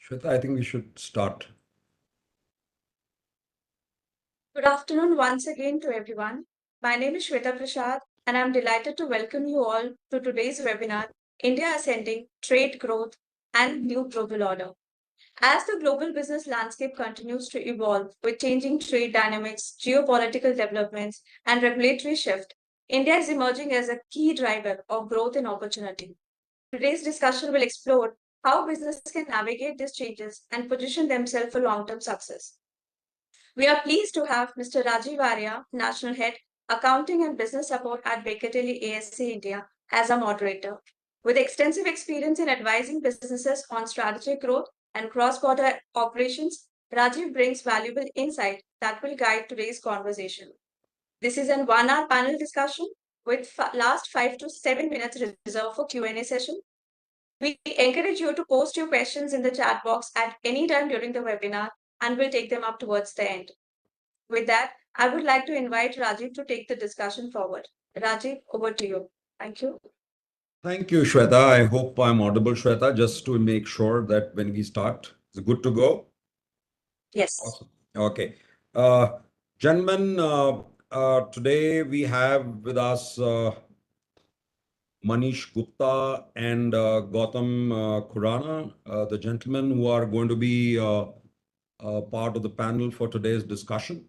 Shweta, I think we should start. Good afternoon once again to everyone. My name is Shweta Prasad, and I'm delighted to welcome you all to today's webinar, India Ascending, Trade Growth, and New Global Order. As the global business landscape continues to evolve with changing trade dynamics, geopolitical developments, and regulatory shift, India is emerging as a key driver of growth and opportunity. Today's discussion will explore how businesses can navigate these changes and position themselves for long-term success. We are pleased to have Mr. Rajiv Arya, National Head, Accounting and Business Support at Baker Tilly ASC India, as our moderator. With extensive experience in advising businesses on strategic growth and cross-border operations, Rajiv brings valuable insight that will guide today's conversation. This is an one-hour panel discussion with last 5 to 7 minutes reserved for Q&A session. We encourage you to post your questions in the chat box at any time during the webinar, and we'll take them up towards the end. With that, I would like to invite Rajiv to take the discussion forward. Rajiv, over to you. Thank you. Thank you, Shweta. I hope I'm audible, Shweta, just to make sure that when we start, it's good to go. Yes. Awesome. Okay. Gentlemen, today we have with us Manish Gupta and Gautam Khurana, the gentlemen who are going to be part of the panel for today's discussion.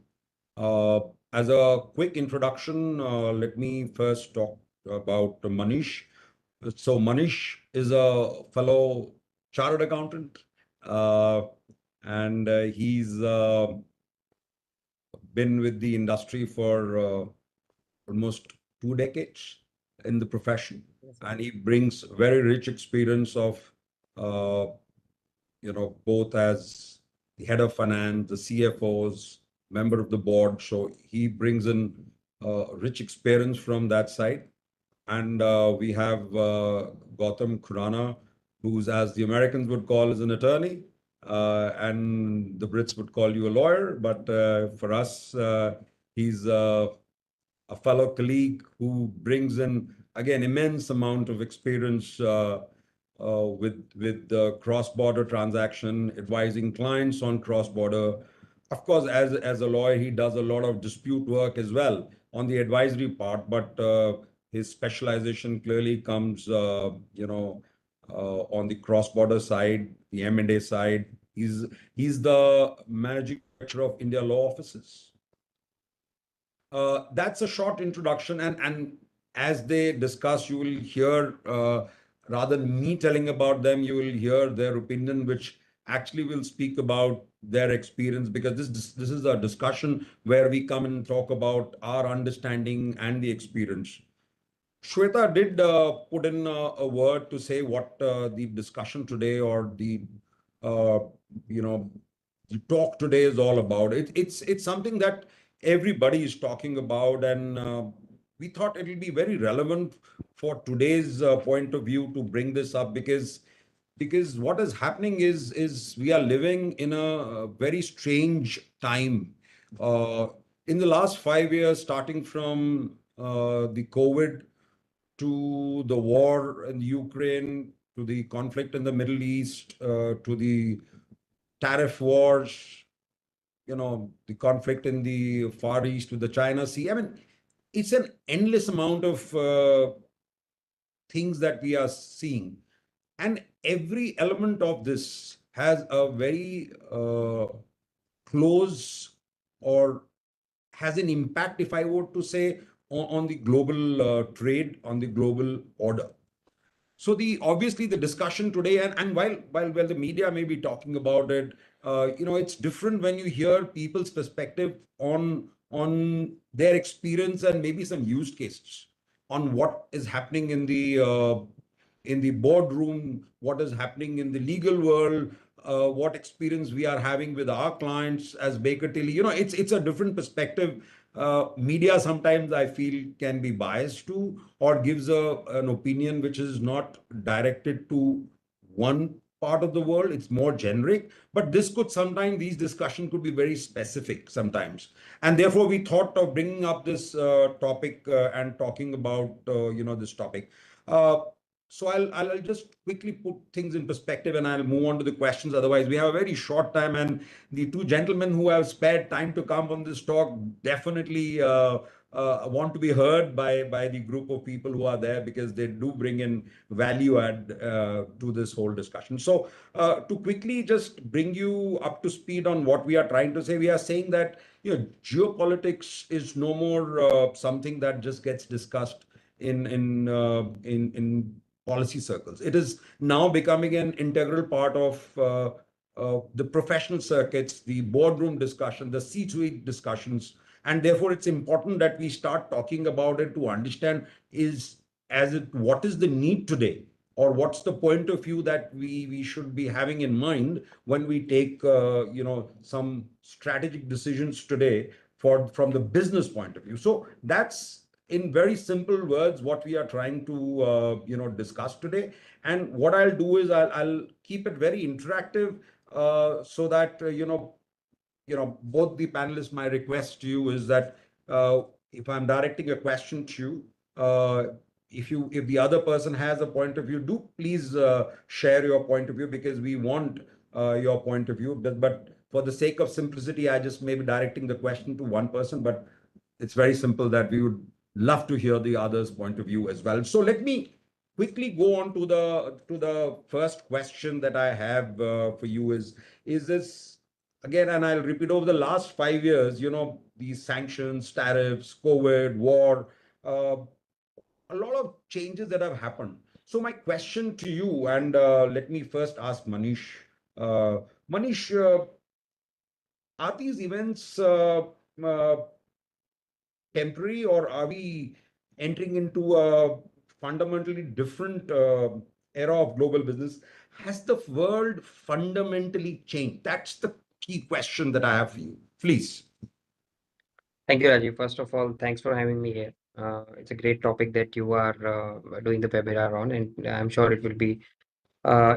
As a quick introduction, let me first talk about Manish. So Manish is a fellow chartered accountant, and he's been with the industry for almost 2 decades in the profession, and he brings very rich experience of, both as the head of finance, the CFOs, member of the board. So he brings in rich experience from that side. And we have Gautam Khurana, who's, as the Americans would call, is an attorney, and the Brits would call you a lawyer. But for us, he's a fellow colleague who brings in, again, immense amount of experience with the cross-border transaction, advising clients on cross-border. Of course, as a lawyer, he does a lot of dispute work as well on the advisory part, but his specialization clearly comes, on the cross-border side, the M&A side. He's the managing director of India Law Offices. That's a short introduction, and as they discuss, you will hear, rather than me telling about them, you will hear their opinion, which actually will speak about their experience, because this is a discussion where we come and talk about our understanding and the experience. Shweta did put in a word to say what the discussion today, or the the talk today is all about. It's something that everybody is talking about, and we thought it will be very relevant for today's point of view to bring this up, because what is happening is we are living in a very strange time. In the last 5 years, starting from the COVID, to the war in Ukraine, to the conflict in the Middle East, to the tariff wars, the conflict in the Far East with the China Sea. I mean, it's an endless amount of things that we are seeing. And every element of this has a very close, or has an impact, if I were to say, on the global trade, on the global order. So obviously the discussion today, and while the media may be talking about it, it's different when you hear people's perspective on their experience, and maybe some use cases on what is happening in the boardroom, what is happening in the legal world, what experience we are having with our clients as Baker Tilly. It's a different perspective. Media sometimes, I feel, can be biased to, or gives an opinion which is not directed to one part of the world. It's more generic, but these discussions could be very specific sometimes. And therefore, we thought of bringing up this topic and talking about, this topic. So I'll just quickly put things in perspective and I'll move on to the questions. Otherwise, we have a very short time, and the two gentlemen who have spared time to come on this talk definitely want to be heard by the group of people who are there, because they do bring in value add to this whole discussion. So to quickly just bring you up to speed on what we are trying to say, we are saying that geopolitics is no more something that just gets discussed in policy circles. It is now becoming an integral part of the professional circuits, the boardroom discussion, the C-suite discussions, and therefore it's important that we start talking about it to understand what is the need today, or what's the point of view that we should be having in mind when we take some strategic decisions today from the business point of view. So that's, in very simple words, what we are trying to discuss today. And what I'll do is I'll keep it very interactive, so that both the panelists, my request to you is that if I'm directing a question to you, if the other person has a point of view, do please share your point of view, because we want your point of view. But for the sake of simplicity, I just may be directing the question to one person, but it's very simple that we would love to hear the other's point of view as well. So let me quickly go on to the first question that I have for you. Is this again, and I'll repeat, over the last 5 years, these sanctions, tariffs, COVID, war, uh, a lot of changes that have happened. So my question to you, and let me first ask Manish. Uh, Manish, are these events uh, temporary, or are we entering into a fundamentally different era of global business? Has the world fundamentally changed? That's the key question that I have for you. Please. Thank you, Rajiv. First of all, thanks for having me here. It's a great topic that you are doing the webinar on, and I'm sure it will be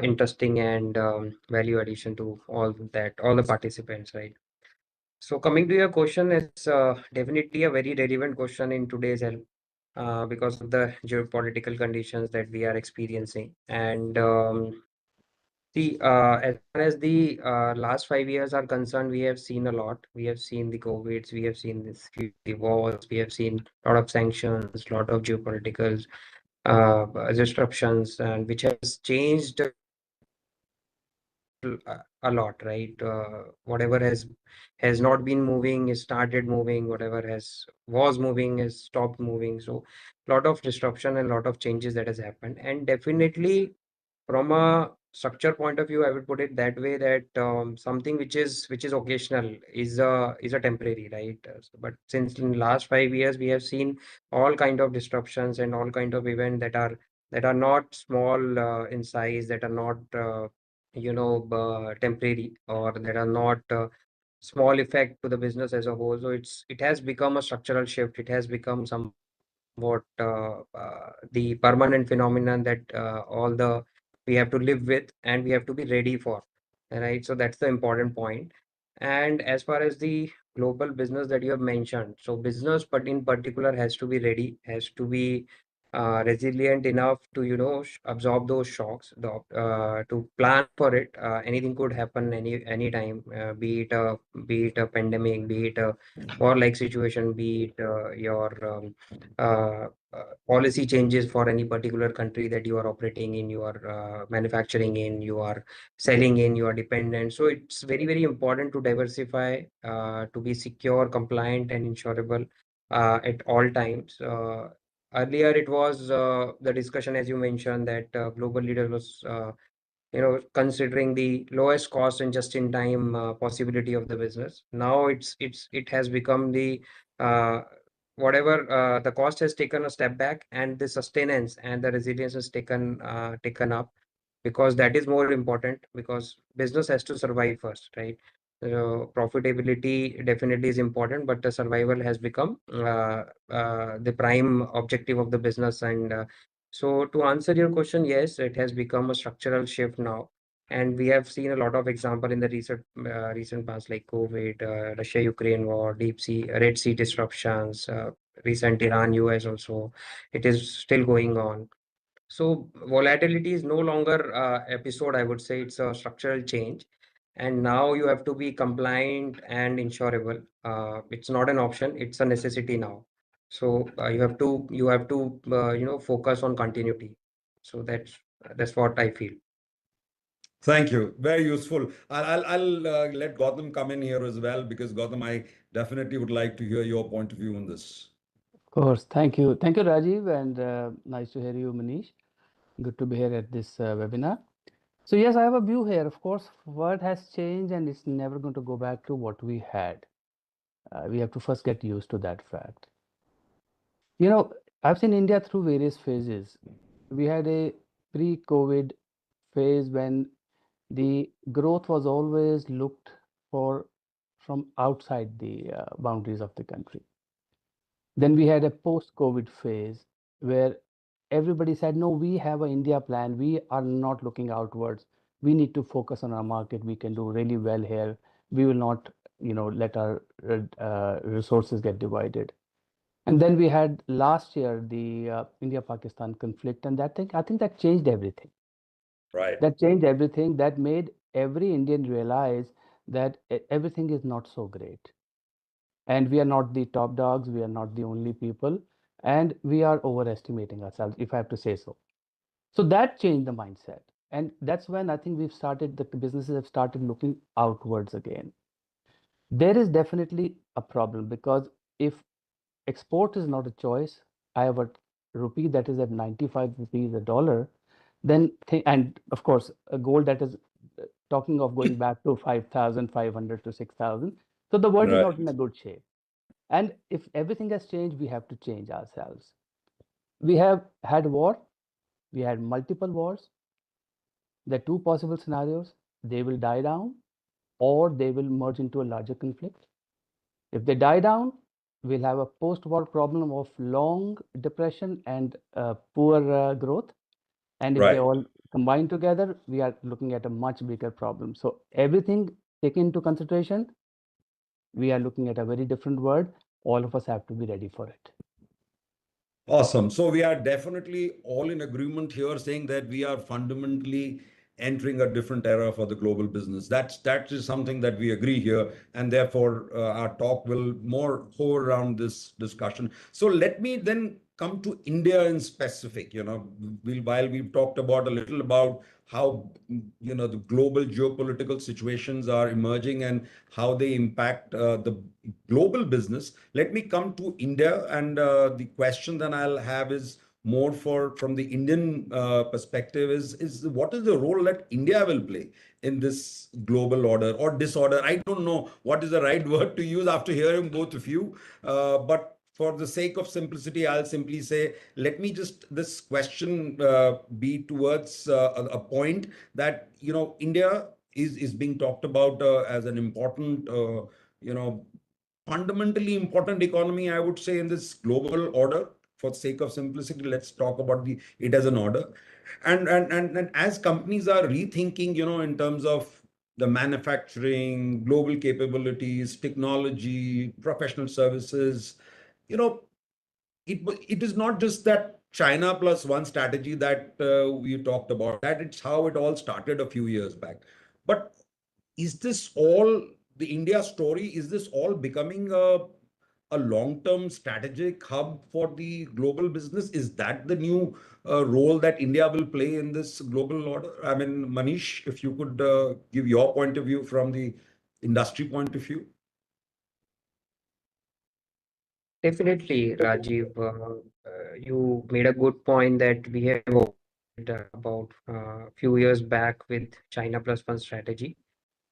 interesting and value addition to all the participants, right? So coming to your question, it's definitely a very relevant question in today's because of the geopolitical conditions that we are experiencing. And as far as the last 5 years are concerned, we have seen a lot. We have seen the COVIDs, we have seen the wars, we have seen a lot of sanctions, a lot of geopolitical disruptions, and which has changed a lot, right? Whatever has not been moving is started moving. Whatever has was moving has stopped moving. So, a lot of disruption and a lot of changes that has happened, and definitely from a structure point of view, I would put it that way that something which is occasional is a temporary, right? But since in last 5 years, we have seen all kind of disruptions and all kind of event that are not small in size, that are not temporary, or that are not small effect to the business as a whole. So it has become a structural shift. It has become somewhat the permanent phenomenon that all the we have to live with and we have to be ready for, right? So that's the important point. And as far as the global business that you have mentioned, so business, but in particular, has to be ready, has to be resilient enough to absorb those shocks, to plan for it. Anything could happen anytime, be it a pandemic, be it a war-like situation, be it your policy changes for any particular country that you are operating in, you are manufacturing in, you are selling in, you are dependent. So it's very, very important to diversify, to be secure, compliant, and insurable at all times. Earlier, it was the discussion, as you mentioned, that global leader was considering the lowest cost and just-in-time possibility of the business. Now it has become the uh, whatever the cost has taken a step back, and the sustenance and the resilience has taken up, because that is more important, because business has to survive first, right? Profitability definitely is important, but the survival has become the prime objective of the business. And so to answer your question, yes, it has become a structural shift now. And we have seen a lot of example in the recent past, like COVID, Russia-Ukraine war, deep sea, Red Sea disruptions, recent Iran-US also. It is still going on. So volatility is no longer episode, I would say it's a structural change. And now you have to be compliant and insurable. It's not an option, it's a necessity now. So you have to focus on continuity. So that's what I feel. Thank you. Very useful. I'll let Gautam come in here as well because Gautam, I definitely would like to hear your point of view on this. Of course. Thank you. Thank you, Rajiv, and nice to hear you, Manish. Good to be here at this webinar. So yes, I have a view here. Of course, world has changed and it's never going to go back to what we had. We have to first get used to that fact. You know, I've seen India through various phases. We had a pre-COVID phase when the growth was always looked for from outside the boundaries of the country. Then we had a post-COVID phase where everybody said, no, we have an India plan. We are not looking outwards. We need to focus on our market. We can do really well here. We will not, let our resources get divided. And then we had last year the India-Pakistan conflict, and I think that changed everything. Right. That changed everything. That made every Indian realize that everything is not so great. And we are not the top dogs, we are not the only people, and we are overestimating ourselves, if I have to say so. So that changed the mindset. And that's when I think the businesses have started looking outwards again. There is definitely a problem because if export is not a choice, I have a rupee that is at 95 rupees a dollar, then, and of course, a gold that is talking of going back to 5,500 to 6,000. So the world is Right. not in a good shape. And if everything has changed, we have to change ourselves. We have had war, we had multiple wars. There are two possible scenarios. They will die down or they will merge into a larger conflict. If they die down, we'll have a post-war problem of long depression and poor growth. And if they Right. all combine together, we are looking at a much bigger problem. So everything taken into consideration, we are looking at a very different world. All of us have to be ready for it. Awesome. So we are definitely all in agreement here saying that we are fundamentally entering a different era for the global business. That is something that we agree here, and therefore our talk will more hover around this discussion. So let me then come to India in specific. While we've talked about a little about how the global geopolitical situations are emerging and how they impact the global business. Let me come to India, and the question that I'll have is more from the Indian perspective is what is the role that India will play in this global order or disorder? I don't know what is the right word to use after hearing both of you, but for the sake of simplicity, I'll simply say, let me just this question be towards a point that India is being talked about as an important you know fundamentally important economy, I would say, in this global order. For the sake of simplicity, let's talk about it as an order. And as companies are rethinking, in terms of the manufacturing, global capabilities, technology, professional services, you know, it is not just that China plus one strategy that we talked about, that it's how it all started a few years back. But is this all the India story? Is this all becoming a long-term strategic hub for the global business? Is that the new role that India will play in this global order? I mean, Manish, if you could give your point of view from the industry point of view. Definitely, Rajiv. You made a good point that we have about a few years back with China plus one strategy.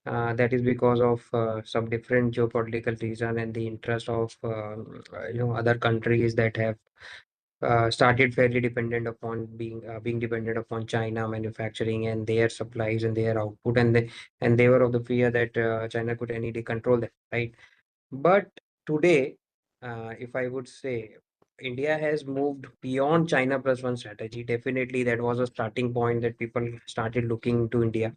That is because of some different geopolitical reason and the interest of other countries that have started fairly dependent upon being dependent upon China manufacturing and their supplies and their output, and they were of the fear that China could any day control them, right? But today, if I would say, India has moved beyond China plus one strategy. Definitely, that was a starting point that people started looking to India.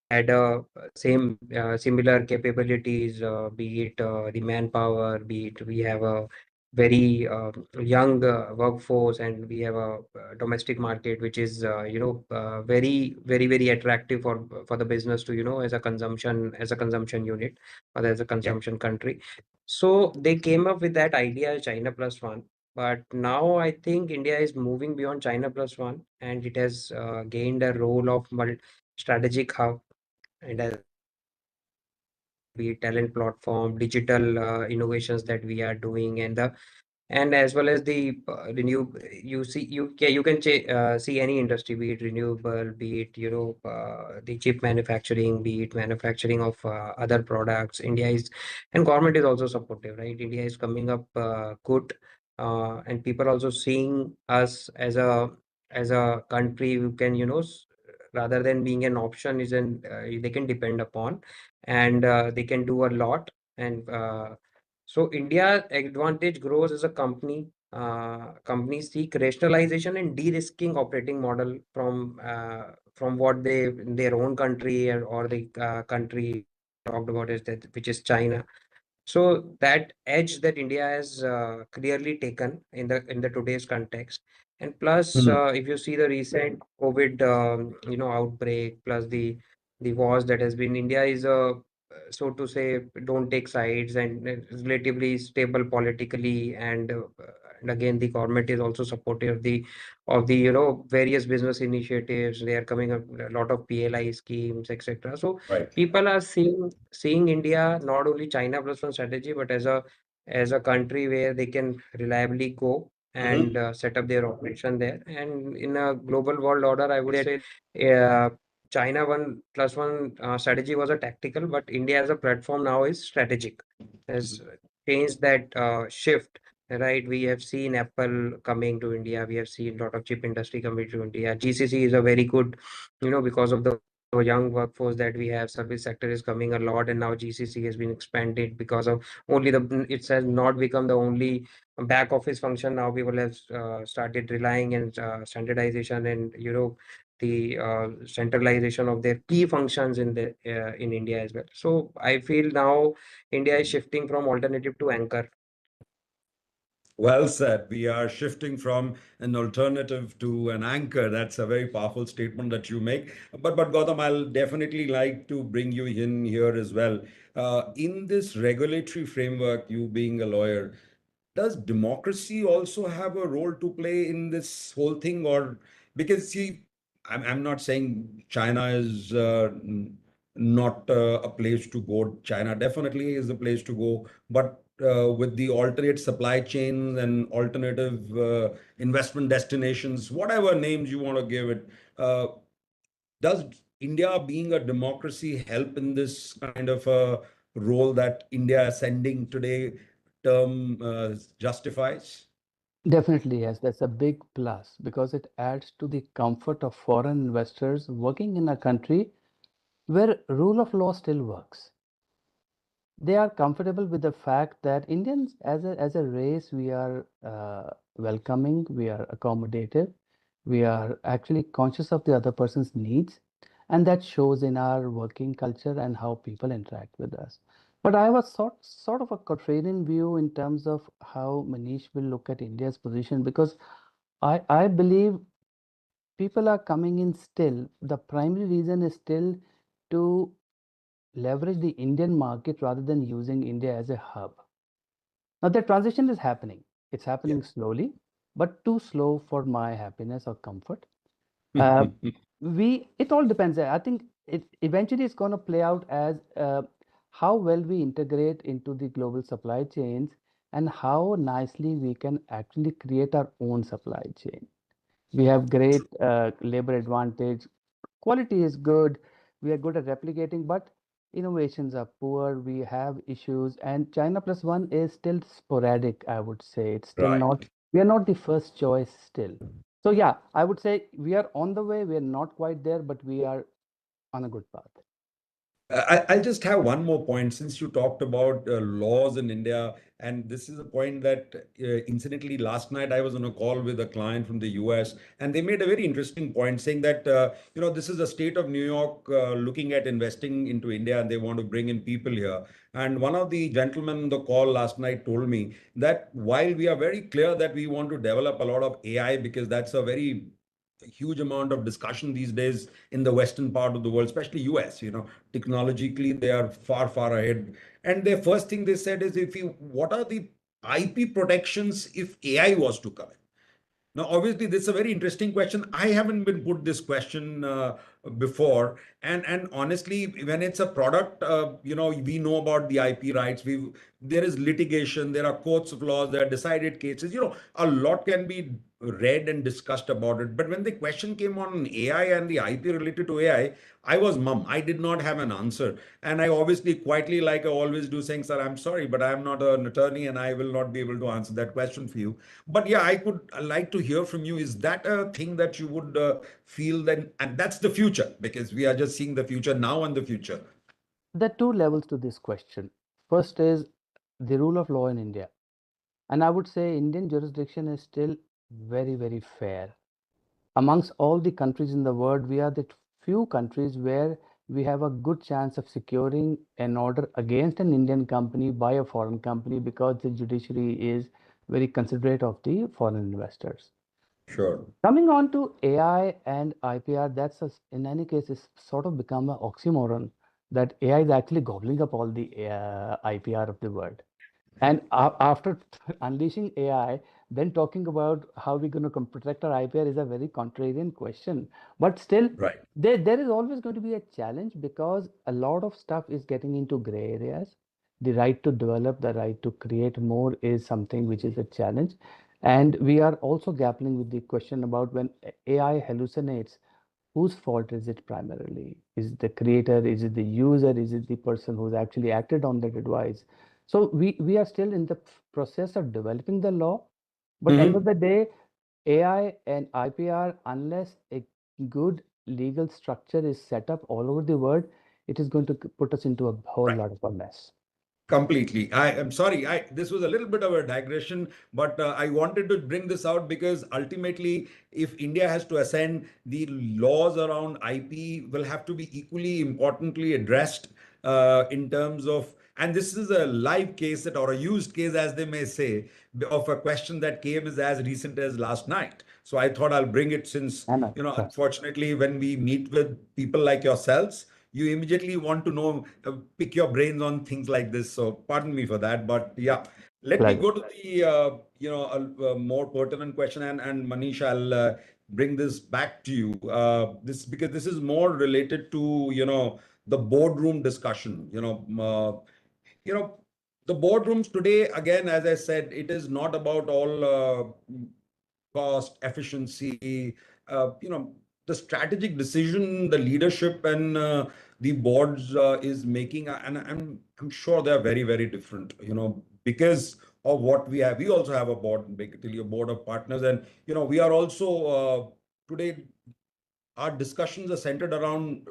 Had a same similar capabilities, be it the manpower, be it we have a very young workforce, and we have a domestic market which is very attractive for the business to, as a consumption unit, or as a consumption country. So they came up with that idea, China plus one. But now I think India is moving beyond China plus one, and it has gained a role of strategic hub, and as be it talent platform, digital innovations that we are doing, and as well as the renew you see you can see any industry, be it renewable, be it the chip manufacturing, be it manufacturing of other products. India is, and government is also supportive, right? India is coming up good, and people also seeing us as a country who can, rather than being an option, is an they can depend upon, and they can do a lot. And so India advantage grows as a company. Companies seek rationalization and de-risking operating model from what they in their own country, or the country talked about is that, which is China. So that edge that India has clearly taken in the today's context. And plus, Mhm. if you see the recent COVID, outbreak, plus the wars that has been, India is a, so to say, don't take sides, and is relatively stable politically, and again the government is also supportive of the various business initiatives. They are coming up a lot of PLI schemes, etc. So Right. people are seeing India not only China plus one strategy, but as a country where they can reliably go Mhm. and set up their operation there. And in a global world order, I would say uh, China one plus one strategy was a tactical, but India as a platform now is strategic. Has changed that shift. Right, we have seen Apple coming to India. We have seen a lot of chip industry coming to India. GCC is a very good, because of the young workforce that we have. Service sector is coming a lot, and now GCC has been expanded because of only it has not become the only back office function. Now people have started relying on standardization, and the centralization of their key functions in India as well. So I feel now India is shifting from alternative to anchor. Well said. We are shifting from an alternative to an anchor. That's a very powerful statement that you make. But Gautam, I'll definitely like to bring you in here as well. In this regulatory framework, you being a lawyer, does democracy also have a role to play in this whole thing? Or because see, I'm not saying China is not a place to go. China definitely is a place to go, but with the alternate supply chains and alternative investment destinations, whatever names you want to give it, uh, does India being a democracy help in this kind of a role that India ascending today term justifies? Definitely, yes, that's a big plus because it adds to the comfort of foreign investors working in a country where rule of law still works. They are comfortable with the fact that Indians, as a race, we are welcoming, we are accommodative, we are actually conscious of the other person's needs, and that shows in our working culture and how people interact with us. But I have a sort of a contrarian view in terms of how Manish will look at India's position because I believe people are coming in still. The primary reason is still to leverage the Indian market rather than using India as a hub. Now, the transition is happening. It's Yeah. happening slowly, but too slow for my happiness or comfort. Uh, it all depends. I think it eventually is going to play out as how well we integrate into the global supply chains and how nicely we can actually create our own supply chain. We have great labor advantage. Quality is good. We are good at replicating, but innovations are poor. We have issues, and China plus one is still sporadic, I would say. It's still Right. not, we are not the first choice still. So, yeah, I would say we are on the way. We are not quite there, but we are on a good path. I'll just have one more point since you talked about laws in India. And this is a point that, incidentally, last night I was on a call with a client from the US, and they made a very interesting point saying that, this is the state of New York looking at investing into India and they want to bring in people here. And one of the gentlemen on the call last night told me that while we are very clear that we want to develop a lot of AI because that's a very huge amount of discussion these days in the western part of the world, especially US, technologically they are far, far ahead. And the first thing they said is, what are the IP protections if AI was to come in? Now, obviously, this is a very interesting question. I haven't been put this question before, and honestly, when it's a product, we know about the IP rights. There is litigation, there are courts of laws, there are decided cases. A lot can be read and discussed about it. But when the question came on AI and the IP related to AI, I was mum. I did not have an answer, and I obviously quietly, like I always do, saying, "Sir, I'm sorry, but I am not an attorney, and I will not be able to answer that question for you." But yeah, I could like to hear from you. Is that a thing that you would feel then? And that's the future, because we are just seeing the future now and the future. There are two levels to this question. First is the rule of law in India. And I would say Indian jurisdiction is still very, very fair. Amongst all the countries in the world, we are the few countries where we have a good chance of securing an order against an Indian company by a foreign company because the judiciary is very considerate of the foreign investors. Sure. Coming on to AI and IPR, in any case, it's sort of become an oxymoron that AI is actually gobbling up all the IPR of the world. And after unleashing AI, then talking about how we're going to protect our IPR is a very contrarian question. But still, Right. there is always going to be a challenge because a lot of stuff is getting into gray areas. The right to develop, the right to create more is something which is a challenge. And we are also grappling with the question about when AI hallucinates, whose fault is it primarily? Is it the creator? Is it the user? Is it the person who's actually acted on that advice? So we are still in the process of developing the law, but end of Mhm. the day, AI and IPR, unless a good legal structure is set up all over the world, it is going to put us into a whole Right. lot of a mess. Completely. I am sorry. This was a little bit of a digression, but I wanted to bring this out because ultimately, if India has to ascend, the laws around IP will have to be equally importantly addressed in terms of. And this is a live case or a used case, as they may say, of a question that came as recent as last night. So I thought I'll bring it since, And sure. unfortunately, when we meet with people like yourselves, you immediately want to know, pick your brains on things like this. So pardon me for that, but yeah, let me Pleasure. go to the a more pertinent question, and Manish, I'll bring this back to you. This because this is more related to the boardroom discussion. You know the boardrooms today. Again, as I said, it is not about all cost, efficiency, the strategic decision the leadership and the boards is making, and I'm sure they are very, very different, because of what we have. We also have a board, basically a board of partners, and we are also today our discussions are centered around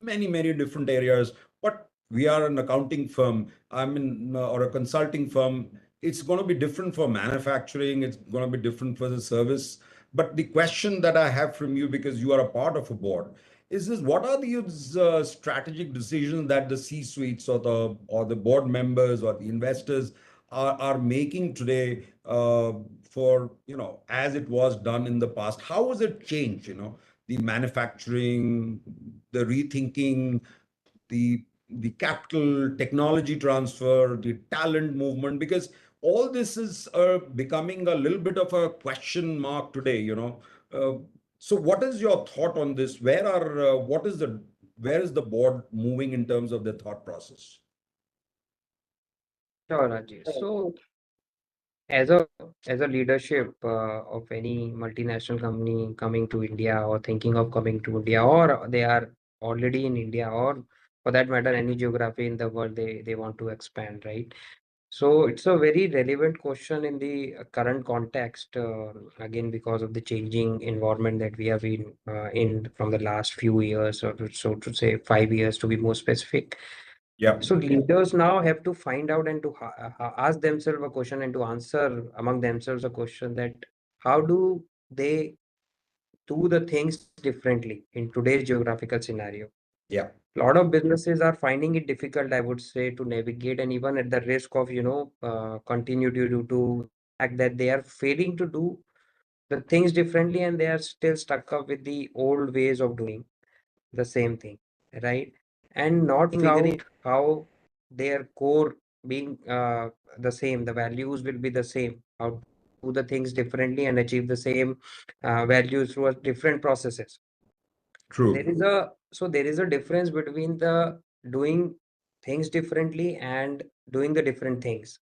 many, many different areas. But we are an accounting firm, or a consulting firm. It's going to be different for manufacturing. It's going to be different for the service. But the question that I have from you, because you are a part of a board, is this: what are these strategic decisions that the C-suites or the board members or the investors are making today for as it was done in the past? How has it changed? The manufacturing, the rethinking, the capital technology transfer, the talent movement, because all this is becoming a little bit of a question mark today. Uh, so what is your thought on this? Where is the board moving in terms of their thought process? Sure, Rajesh. So as a leadership of any multinational company coming to India or thinking of coming to India, or they are already in India, or for that matter, any geography in the world they want to expand, right? So it's a very relevant question in the current context, again, because of the changing environment that we have been in from the last few years, or so to say 5 years to be more specific. Yeah. So leaders now have to find out and to ask themselves a question and to answer among themselves a question that how do they do the things differently in today's geographical scenario. Yeah. A lot of businesses are finding it difficult, I would say, to navigate, and even at the risk of, continuity due to the fact that they are failing to do the things differently and they are still stuck up with the old ways of doing the same thing, right? And not figuring how their core being the same, the values will be the same, how to do the things differently and achieve the same values through a different processes. True. There is a difference between the doing things differently and doing the different things.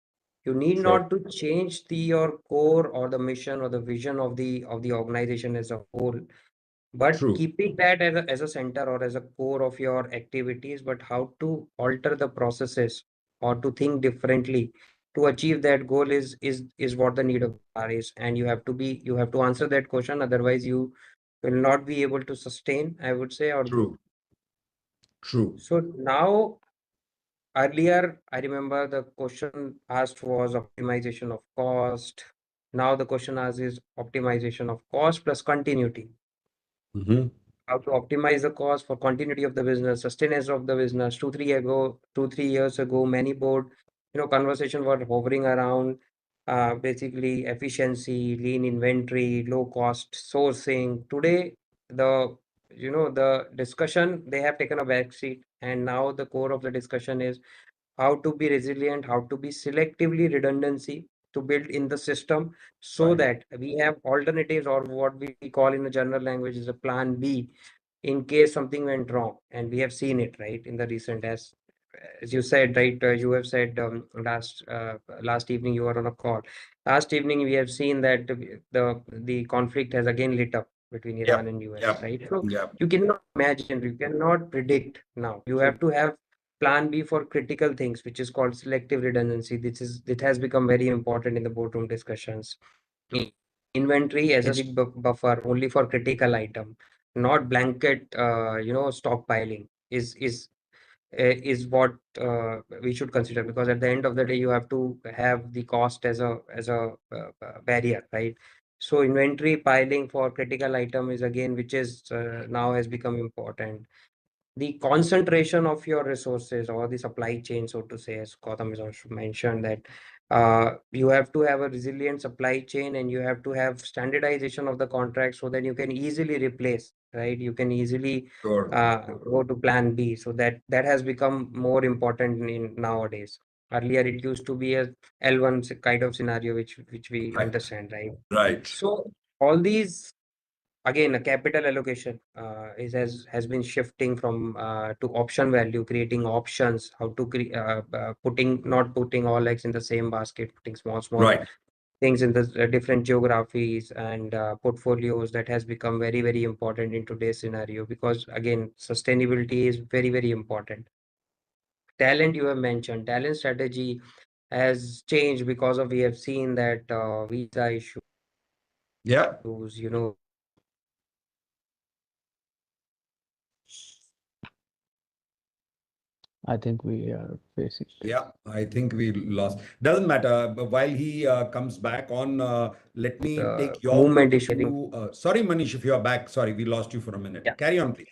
You need Sure. not to change your core or the mission or the vision of the organization as a whole, but True. keeping that as a center or as a core of your activities, but how to alter the processes or to think differently to achieve that goal is what the need of the hour is. And you have to answer that question, otherwise you will not be able to sustain, I would say. Or True. True. so now, earlier I remember the question asked was optimization of cost. Now the question asked is optimization of cost plus continuity. Mm-hmm. How to optimize the cost for continuity of the business, sustenance of the business. 2 3 years ago, many board, conversation were hovering around basically efficiency, lean inventory, low cost sourcing. Today, the discussion, they have taken a back seat, and now the core of the discussion is how to be resilient, how to be selectively redundancy to build in the system so Right. that we have alternatives, or what we call in the general language is a plan B in case something went wrong. And we have seen it, right, in the recent, as you said, right, you have said last evening you were on a call. Last evening we have seen that the conflict has again lit up between Iran Yep. and US, Yep. right? So Yep. you cannot imagine, you cannot predict now. You have to have plan B for critical things, which is called selective redundancy. It has become very important in the boardroom discussions. I- Inventory as a strategic buffer only for critical item, not blanket, stockpiling is what we should consider, because at the end of the day you have to have the cost as a barrier, right? So inventory piling for critical item is again, which is now has become important. The concentration of your resources or the supply chain, so to say, as Gautam has also mentioned, that you have to have a resilient supply chain and you have to have standardization of the contract so that you can easily replace, right? You can easily Sure. go to plan B. So that has become more important in nowadays. Earlier, it used to be a L1 kind of scenario, which we Right. understand, right? Right. So all these, again, a capital allocation has been shifting from to option value, creating options, how to putting, not putting all eggs in the same basket, putting small Right. things in the different geographies and portfolios. That has become very important in today's scenario, because again, sustainability is very important. Talent, you have mentioned, talent strategy has changed because of, we have seen that visa issues, Yeah. I think we are facing. Yeah, I think we lost. Doesn't matter. But while he comes back on, let me take your movement point of issue. view. Sorry, Manish, if you're back. Sorry, we lost you for a minute. Carry on, please.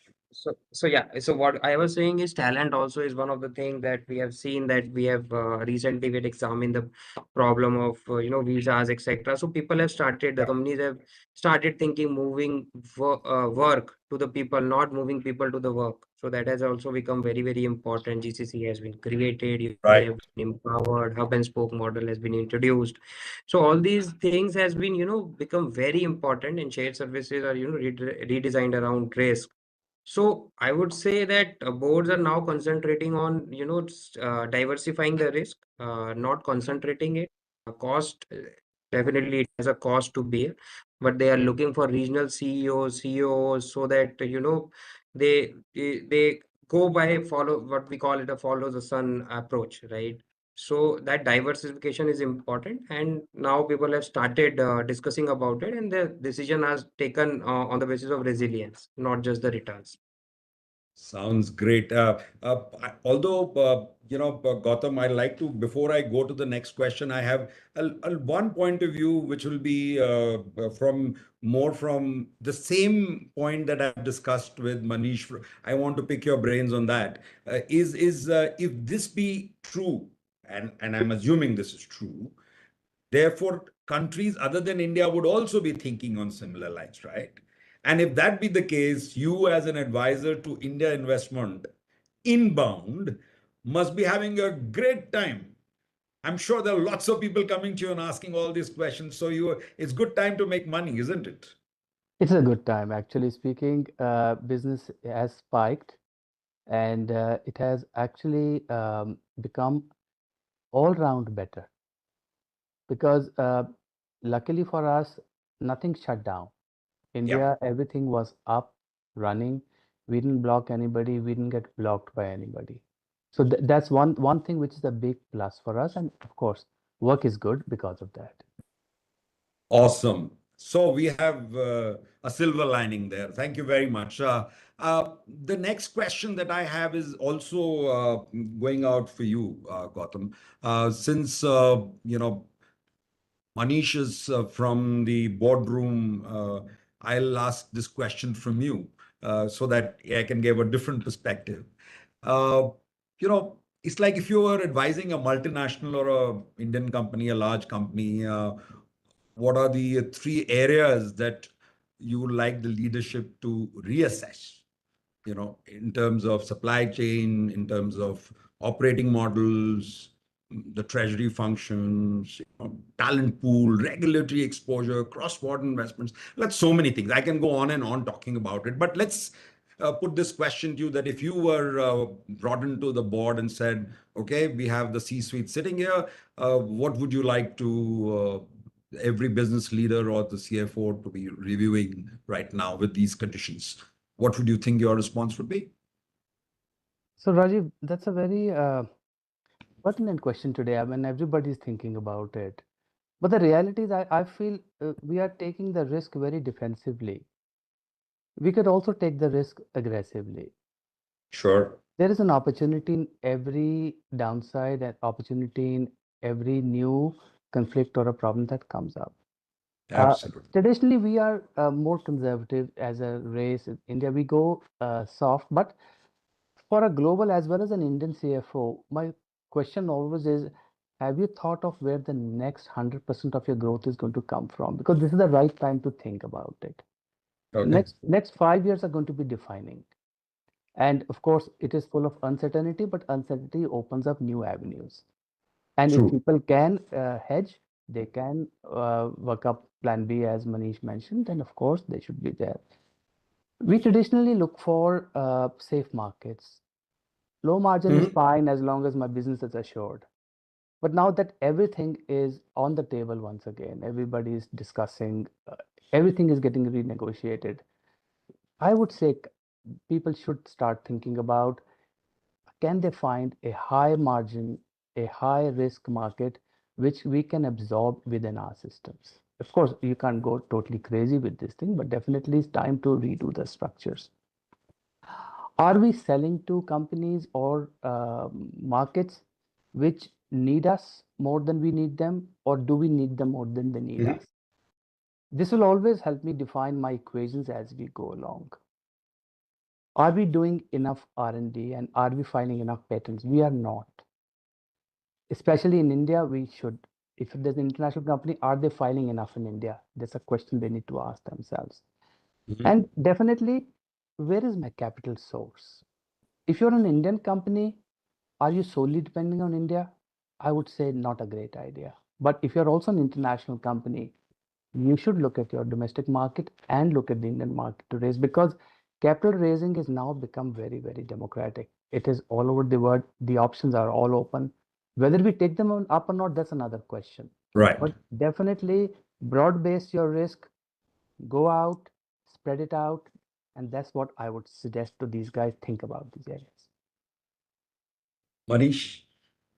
So yeah, so what I was saying is talent also is one of the things that we have seen, that we have recently we had examined the problem of visas, etc. So people have started, the Yeah. companies have started thinking moving work to the people, not moving people to the work. So that has also become very important. GCC has been created, they Right. have been empowered, hub and spoke model has been introduced. So all these things has been become very important, and shared services are redesigned around risk. So I would say that boards are now concentrating on, diversifying the risk, not concentrating it. Cost, definitely it has a cost to bear, but they are looking for regional CEOs, CEOs, so that, they go by follow what we call it a follow the sun approach, right? So that diversification is important, and now people have started discussing about it, and the decision has taken on the basis of resilience, not just the returns. Sounds great. Although, Gautam, I like to, before I go to the next question, I have one point of view, which will be from more from the same point that I've discussed with Manish. I want to pick your brains on that. Is if this be true, and I'm assuming this is true, therefore, countries other than India would also be thinking on similar lines, right? And if that be the case, you as an advisor to India investment inbound must be having a great time. I'm sure there are lots of people coming to you and asking all these questions. So it's good time to make money, isn't it? It's a good time, actually speaking. Business has spiked, and it has actually become all round better because luckily for us, nothing shut down. Yeah. India, everything was up, running. We didn't block anybody. We didn't get blocked by anybody. So that's one thing which is a big plus for us. And of course, work is good because of that. Awesome. So we have a silver lining there. Thank you very much. The next question that I have is also going out for you, Gautam. Since Manish is from the boardroom, I'll ask this question from you so that I can give a different perspective. Uh, it's like if you were advising a multinational or a Indian company, a large company. What are the three areas that you would like the leadership to reassess, in terms of supply chain, in terms of operating models, the treasury functions, talent pool, regulatory exposure, cross-border investments? That's so many things. I can go on and on talking about it, but let's put this question to you, that if you were brought into the board and said, okay, we have the C-suite sitting here, what would you like to every business leader or the CFO to be reviewing right now with these conditions? What would you think your response would be? So Rajiv, that's a very pertinent question today. I mean, everybody's thinking about it. But the reality is, I feel we are taking the risk very defensively. We could also take the risk aggressively. Sure. There is an opportunity in every downside and opportunity in every new conflict or a problem that comes up. Uh, Absolutely. Traditionally, we are more conservative as a race. In India, we go soft, but for a global as well as an Indian CFO, my question always is, have you thought of where the next 100% of your growth is going to come from? Because this is the right time to think about it. Okay. Next 5 years are going to be defining. And of course, it is full of uncertainty, but uncertainty opens up new avenues. And if True. people can hedge, they can work up plan B, as Manish mentioned, then of course they should be there. We traditionally look for safe markets. Low margin is Mhm. fine as long as my business is assured. But now that everything is on the table once again, everybody is discussing, everything is getting renegotiated. I would say people should start thinking about, can they find a high margin, a high risk market which we can absorb within our systems. Of course, you can't go totally crazy with this thing, but definitely it's time to redo the structures. Are we selling to companies or markets which need us more than we need them, or do we need them more than they need Mhm. us? This will always help me define my equations as we go along. Are we doing enough R&D and are we filing enough patents? We are not. Especially in India, we should. If there's an international company, are they filing enough in India? That's a question they need to ask themselves. Mhm. And definitely, where is my capital source? If you're an Indian company, are you solely depending on India? I would say not a great idea. But if you're also an international company, you should look at your domestic market and look at the Indian market to raise, because capital raising has now become very, very democratic. It is all over the world. The options are all open. Whether we take them up or not, that's another question. Right. But definitely broad base your risk, go out, spread it out. And that's what I would suggest to these guys, think about these areas. Manish,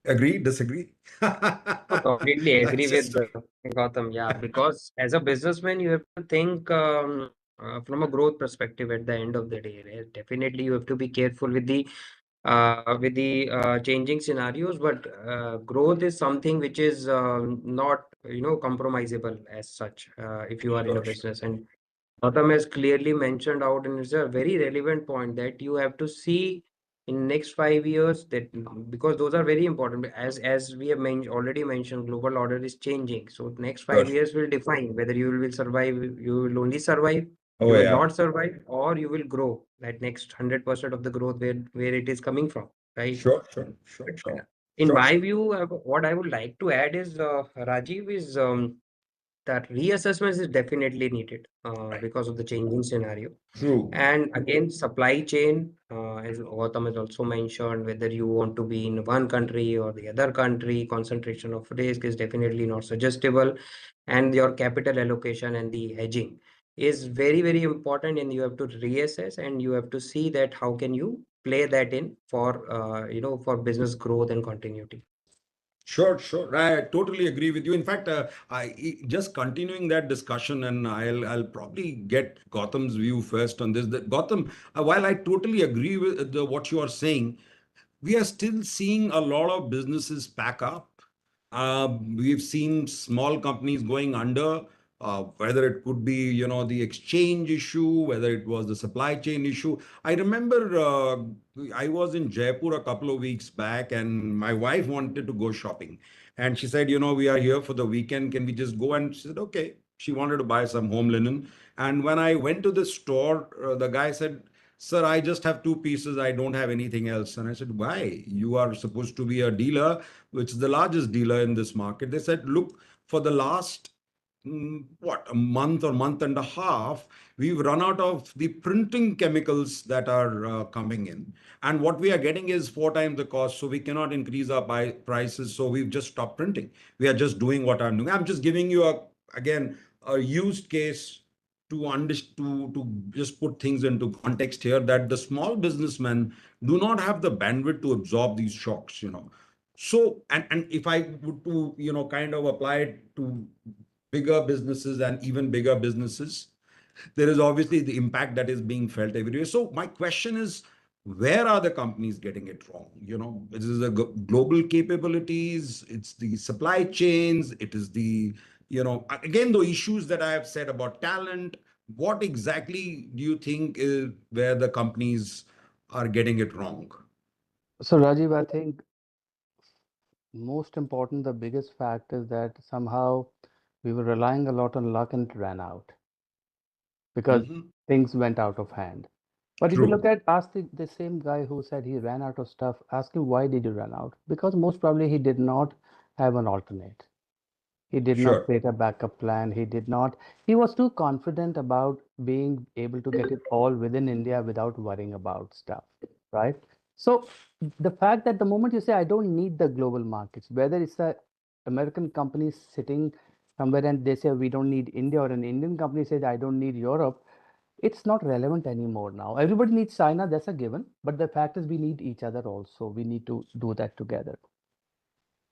Agree, disagree? I completely agree That's with just Gautam. Yeah, because as a businessman, you have to think from a growth perspective at the end of the day. Right? Definitely, you have to be careful with the changing scenarios, but growth is something which is not compromisable as such if you are in a sure, business. And Gautam has clearly mentioned out, and it's a very relevant point that you have to see in next 5 years that because those are very important. As we have already mentioned, global order is changing. So next sure. 5 years will define whether you will survive, you will only survive, Oh you will yeah, not survive, or you will grow. That next 100% of the growth where it is coming from, right? sure, sure, sure, But, sure, in sure. my view, what I would like to add is Rajiv is that reassessment is definitely needed Right. because of the changing scenario. True. And again, supply chain, as Gautam has also mentioned, whether you want to be in one country or the other country, concentration of risk is definitely not suggestible. And your capital allocation and the hedging is very, very important. And you have to reassess and you have to see that how can you play that in for, for business growth and continuity. Sure, sure. I totally agree with you. In fact, just continuing that discussion, and I'll probably get Gautam's view first on this. That Gautam, while I totally agree with what you are saying, we are still seeing a lot of businesses pack up. We've seen small companies going under, whether it could be, the exchange issue, whether it was the supply chain issue. I remember I was in Jaipur a couple of weeks back, and my wife wanted to go shopping. And she said, we are here for the weekend. Can we just go? And she said, okay. She wanted to buy some home linen. And when I went to the store, the guy said, sir, I just have two pieces. I don't have anything else. And I said, why? You are supposed to be a dealer, which is the largest dealer in this market. They said, look, for the last, a month or month and a half, we've run out of the printing chemicals that are coming in. And what we are getting is 4 times the cost. So we cannot increase our prices. So we've just stopped printing. We are just doing what I'm doing. I'm just giving you again, a used case to just put things into context here, that the small businessmen do not have the bandwidth to absorb these shocks. So and if I would to kind of apply it to bigger businesses and even bigger businesses, there is obviously the impact that is being felt everywhere. So my question is, where are the companies getting it wrong? It is the global capabilities, it's the supply chains, it is the, again, the issues that I have said about talent. What exactly do you think is where the companies are getting it wrong? So Rajiv, I think most important, the biggest fact is that somehow we were relying a lot on luck and it ran out because Mhm. things went out of hand. But if you look True. at, ask the same guy who said he ran out of stuff, ask him why did you run out? Because most probably he did not have an alternate. He did not Sure. create a backup plan. He was too confident about being able to get it all within India without worrying about stuff, right? So the fact that the moment you say, I don't need the global markets, whether it's a American company sitting somewhere and they say, we don't need India, or an Indian company says, I don't need Europe, it's not relevant anymore now. Everybody needs China, that's a given. But the fact is, we need each other also. We need to do that together.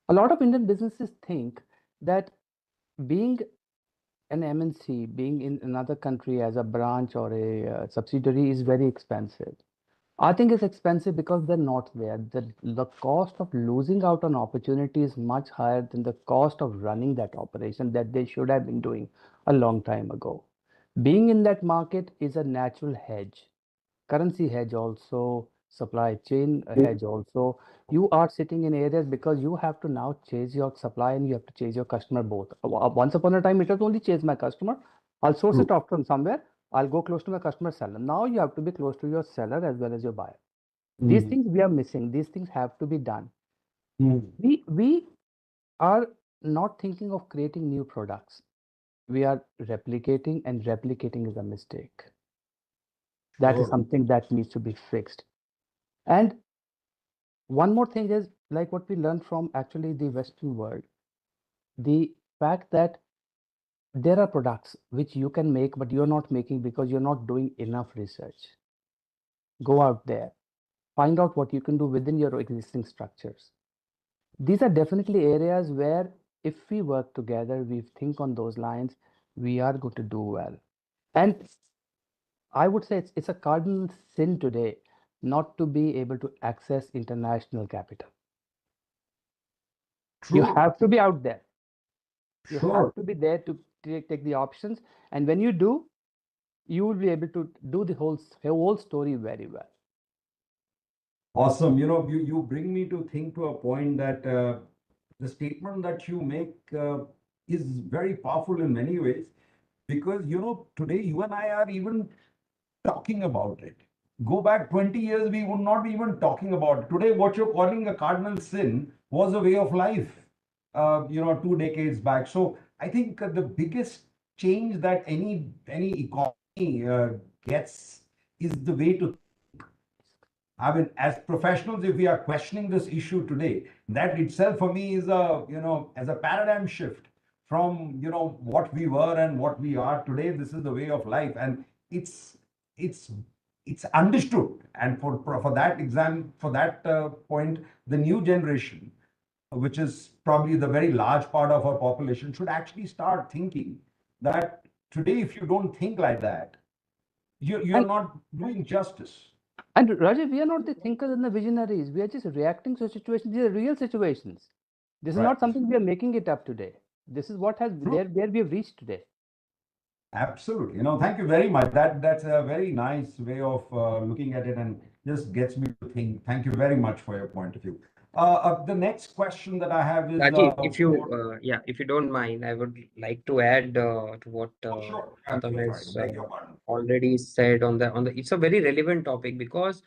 A lot of Indian businesses think that being an MNC, being in another country as a branch or a subsidiary is very expensive. I think it's expensive because they're not there. The cost of losing out on opportunity is much higher than the cost of running that operation that they should have been doing a long time ago. Being in that market is a natural hedge, currency hedge also, supply chain hedge also. You are sitting in areas because you have to now chase your supply and you have to chase your customer both. Once upon a time, it was only chase my customer. I'll source it True. off from somewhere. I'll go close to my customer seller. Now you have to be close to your seller as well as your buyer. These Mhm. things we are missing. These things have to be done. Mhm. We are not thinking of creating new products. We are replicating, and replicating is a mistake. That is Sure. something that needs to be fixed. And one more thing is like what we learned from actually the Western world, the fact that there are products which you can make, but you're not making because you're not doing enough research. Go out there, find out what you can do within your existing structures. These are definitely areas where if we work together, we think on those lines, we are going to do well. And I would say it's a cardinal sin today not to be able to access international capital. You True. have to be out there. You Sure. have to be there to take the options. And when you do, you will be able to do the whole story very well. Awesome. You bring me to think to a point that the statement that you make is very powerful in many ways because, today you and I are even talking about it. Go back 20 years, we would not be even talking about it. Today, what you're calling a cardinal sin was a way of life, 2 decades back. So I think the biggest change that any economy gets is the way to. I mean, as professionals, if we are questioning this issue today, that itself for me is as a paradigm shift from, what we were and what we are today. This is the way of life, and it's it's it's understood. And for that point, the new generation, which is probably the very large part of our population, should actually start thinking that today, if you don't think like that, you're And not doing justice. and Rajiv, we are not the thinkers and the visionaries. We are just reacting to situations. These are real situations. This is Right. not something we are making it up today. This is what has True. where we have reached today. Absolutely. Thank you very much. That's a very nice way of looking at it and just gets me to think. Thank you very much for your point of view. The next question that I have is Rajiv, if you don't mind, I would like to add to what sure. Gautam Sorry, has beg your pardon. already said on the. It's a very relevant topic because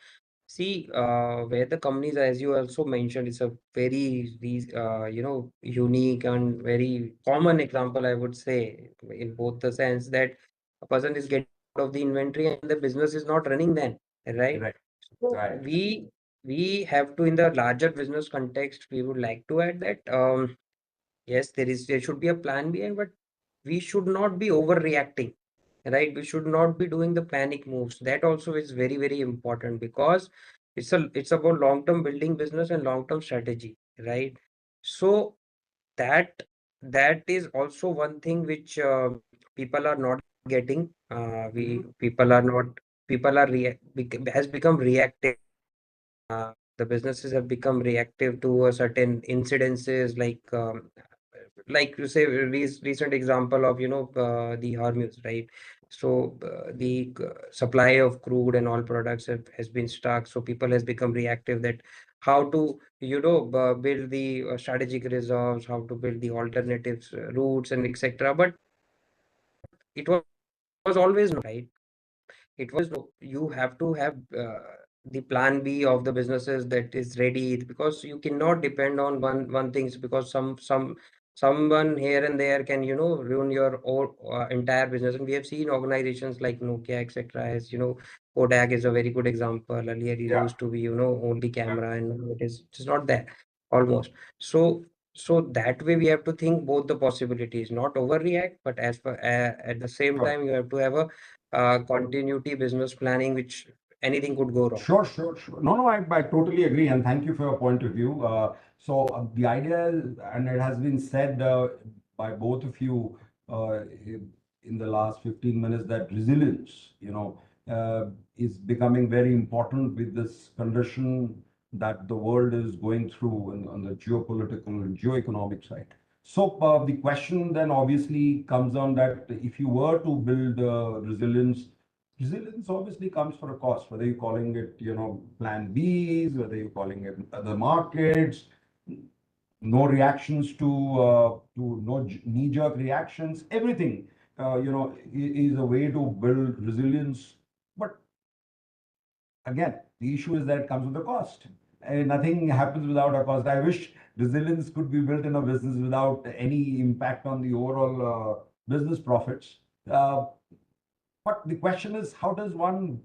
see, where the companies, as you also mentioned, it's a very unique and very common example, I would say, in both the sense that a person is getting out of the inventory and the business is not running then, right? Right. So Right. we have to, in the larger business context, we would like to add that yes, there should be a plan B, but we should not be overreacting, right? We should not be doing the panic moves. That also is very, very important because it's about long-term building business and long-term strategy, right? So that that is also one thing which people are not getting. We people are has become reactive. The businesses have become reactive to a certain incidences like you say recent example of the Hormuz, right? So the supply of crude and oil products has been stuck, so people has become reactive that how to build the strategic reserves, how to build the alternatives routes and etc. But it was always no, right? It was no. You have to have the plan B of the businesses that is ready because you cannot depend on one things because someone here and there can ruin your entire business. And we have seen organizations like Nokia, etc. As Kodak is a very good example. Earlier it Yeah. used to be only camera, and now it is not there almost. So that way we have to think both the possibilities, not overreact, but at the same Sure. time you have to have a continuity business planning, which anything could go wrong. Sure, sure, sure. No, no, I totally agree, and thank you for your point of view. The idea, and it has been said by both of you in the last 15 minutes, that resilience, is becoming very important with this condition that the world is going through on the geopolitical and geoeconomic side. So the question then obviously comes on that if you were to build resilience obviously comes for a cost, whether you're calling it, plan Bs, whether you're calling it other markets, no reactions to no knee-jerk reactions, everything, is a way to build resilience. But again, the issue is that it comes with a cost. And nothing happens without a cost. I wish resilience could be built in a business without any impact on the overall business profits. But the question is, how does one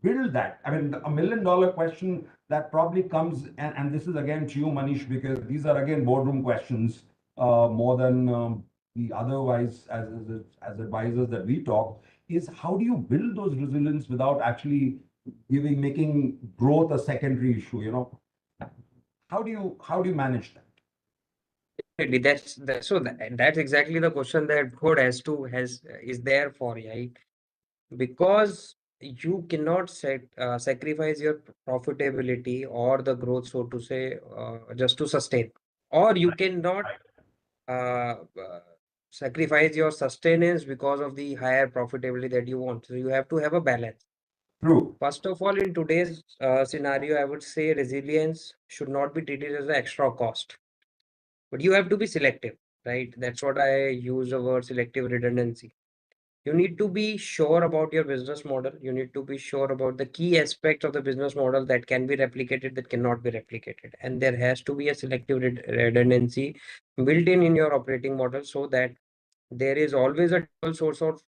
build that? I mean, $1 million question that probably comes, and this is again to you, Manish, because these are again boardroom questions more than the otherwise as advisors that we talk, is how do you build those resilience without actually making growth a secondary issue, How do you manage that? Definitely, that's exactly the question that board has is there for, right? Because you cannot sacrifice your profitability or the growth, so to say, just to sustain, or you cannot uh, uh, sacrifice your sustenance because of the higher profitability that you want. So you have to have a balance. True. First of all, in today's scenario, I would say resilience should not be treated as an extra cost, but you have to be selective, right? That's what I use the word selective redundancy. You need to be sure about your business model. You need to be sure about the key aspects of the business model that can be replicated, that cannot be replicated. And there has to be a selective redundancy built in your operating model, so that there is always a dual source of